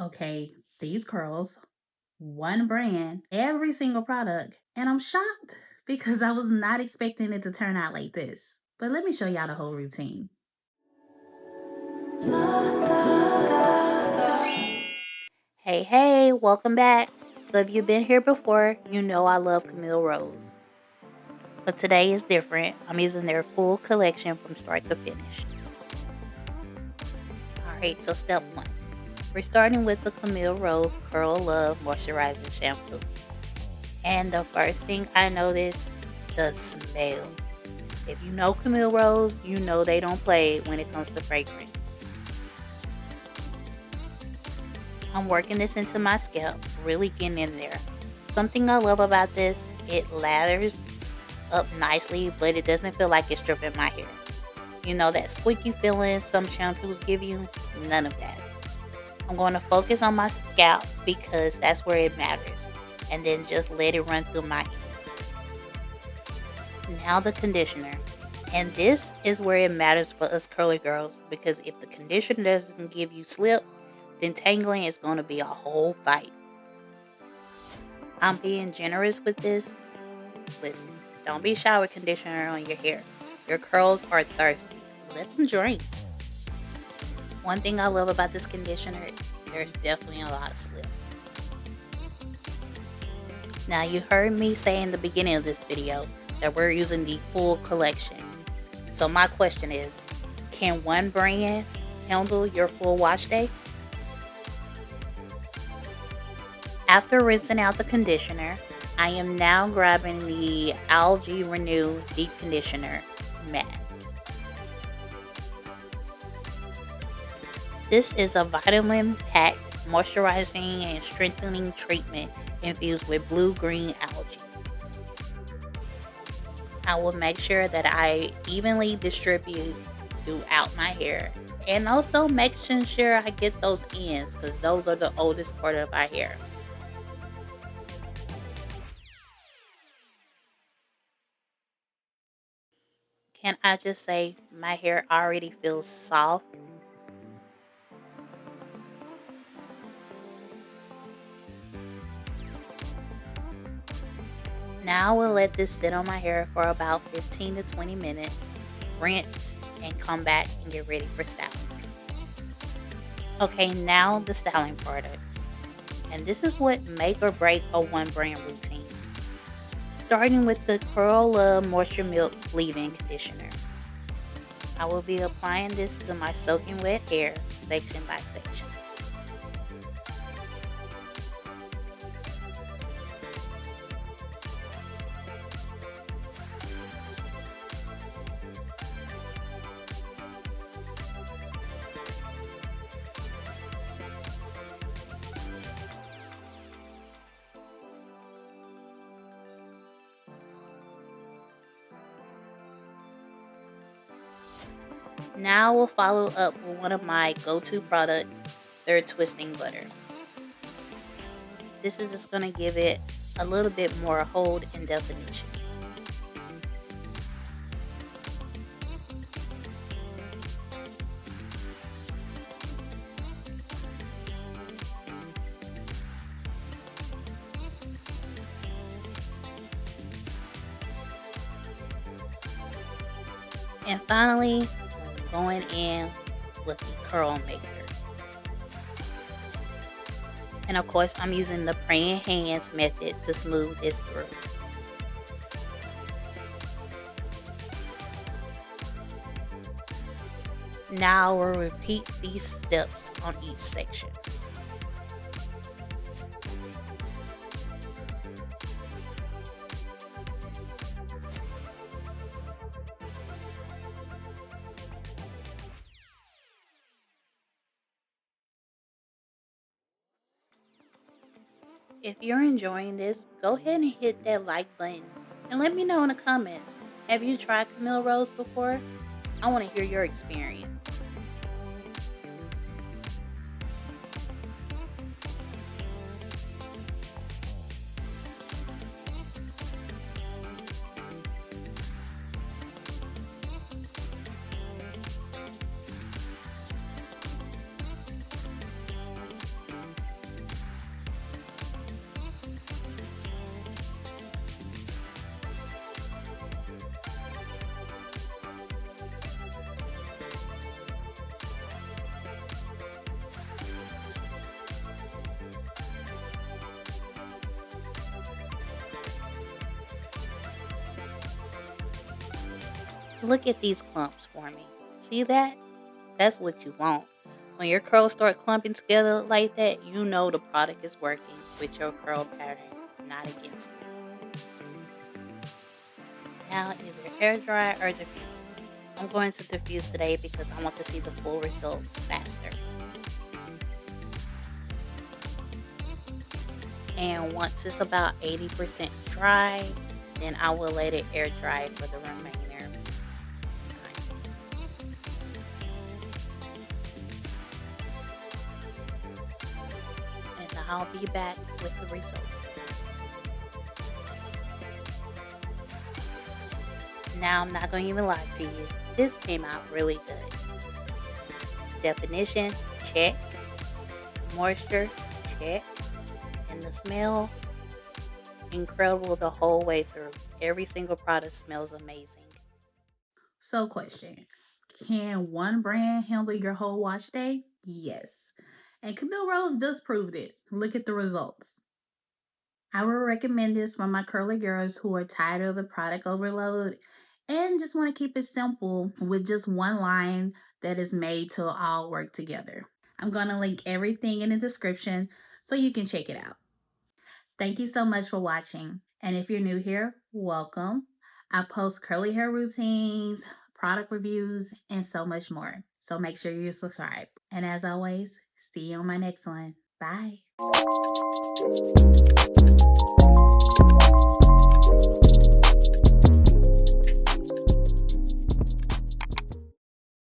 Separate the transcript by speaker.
Speaker 1: Okay, these curls, one brand, every single product, and I'm shocked because I was not expecting it to turn out like this. But let me show y'all the whole routine. Hey, hey, welcome back. So if you've been here before, you know I love Camille Rose. But today is different. I'm using their full collection from start to finish. Alright, so step one. We're starting with the Camille Rose Curl Love Moisturizing Shampoo. And the first thing I noticed, the smell. If you know Camille Rose, you know they don't play when it comes to fragrance. I'm working this into my scalp, really getting in there. Something I love about this, it lathers up nicely, but it doesn't feel like it's stripping my hair. You know that squeaky feeling some shampoos give you? None of that. I'm going to focus on my scalp because that's where it matters. And then just let it run through my ends. Now the conditioner. And this is where it matters for us curly girls because if the conditioner doesn't give you slip, then tangling is going to be a whole fight. I'm being generous with this. Listen, don't be shy with conditioner on your hair. Your curls are thirsty. Let them drink. One thing I love about this conditioner, there's definitely a lot of slip. Now you heard me say in the beginning of this video that we're using the full collection. So my question is, can one brand handle your full wash day? After rinsing out the conditioner, I am now grabbing the Algae Renew Deep Conditioner Matte. This is a vitamin-packed moisturizing and strengthening treatment infused with blue-green algae. I will make sure that I evenly distribute throughout my hair and also making sure I get those ends because those are the oldest part of our hair. Can I just say my hair already feels soft? Now I will let this sit on my hair for about 15 to 20 minutes, rinse, and come back and get ready for styling. Okay, now the styling products. And this is what make or break a one brand routine. Starting with the Curl Love Moisture Milk Leave-In Conditioner. I will be applying this to my soaking wet hair section by section. Now we'll follow up with one of my go-to products, their twisting butter. This is just going to give it a little bit more hold and definition. And finally, I'm going in with the curl maker. And of course, I'm using the praying hands method to smooth this through. Now we'll repeat these steps on each section. If you're enjoying this, go ahead and hit that like button and let me know in the comments. Have you tried Camille Rose before? I want to hear your experience. Look at these clumps forming. See that? That's what you want. When your curls start clumping together like that, you know the product is working with your curl pattern, not against it. Now either air dry or diffuse. I'm going to diffuse today because I want to see the full results faster. And once it's about 80% dry, then I will let it air dry for the remainder time. And I'll be back with the results. Now I'm not going to even lie to you. This came out really good. Definition, check. Moisture, check. And the smell, incredible the whole way through. Every single product smells amazing.
Speaker 2: So, question: can one brand handle your whole wash day? Yes. And Camille Rose just proved it. Look at the results. I would recommend this for my curly girls who are tired of the product overload and just want to keep it simple with just one line that is made to all work together. I'm going to link everything in the description so you can check it out. Thank you so much for watching. And if you're new here, welcome. I post curly hair routines, product reviews, and so much more. So make sure you subscribe. And as always, see you on my next one. Bye.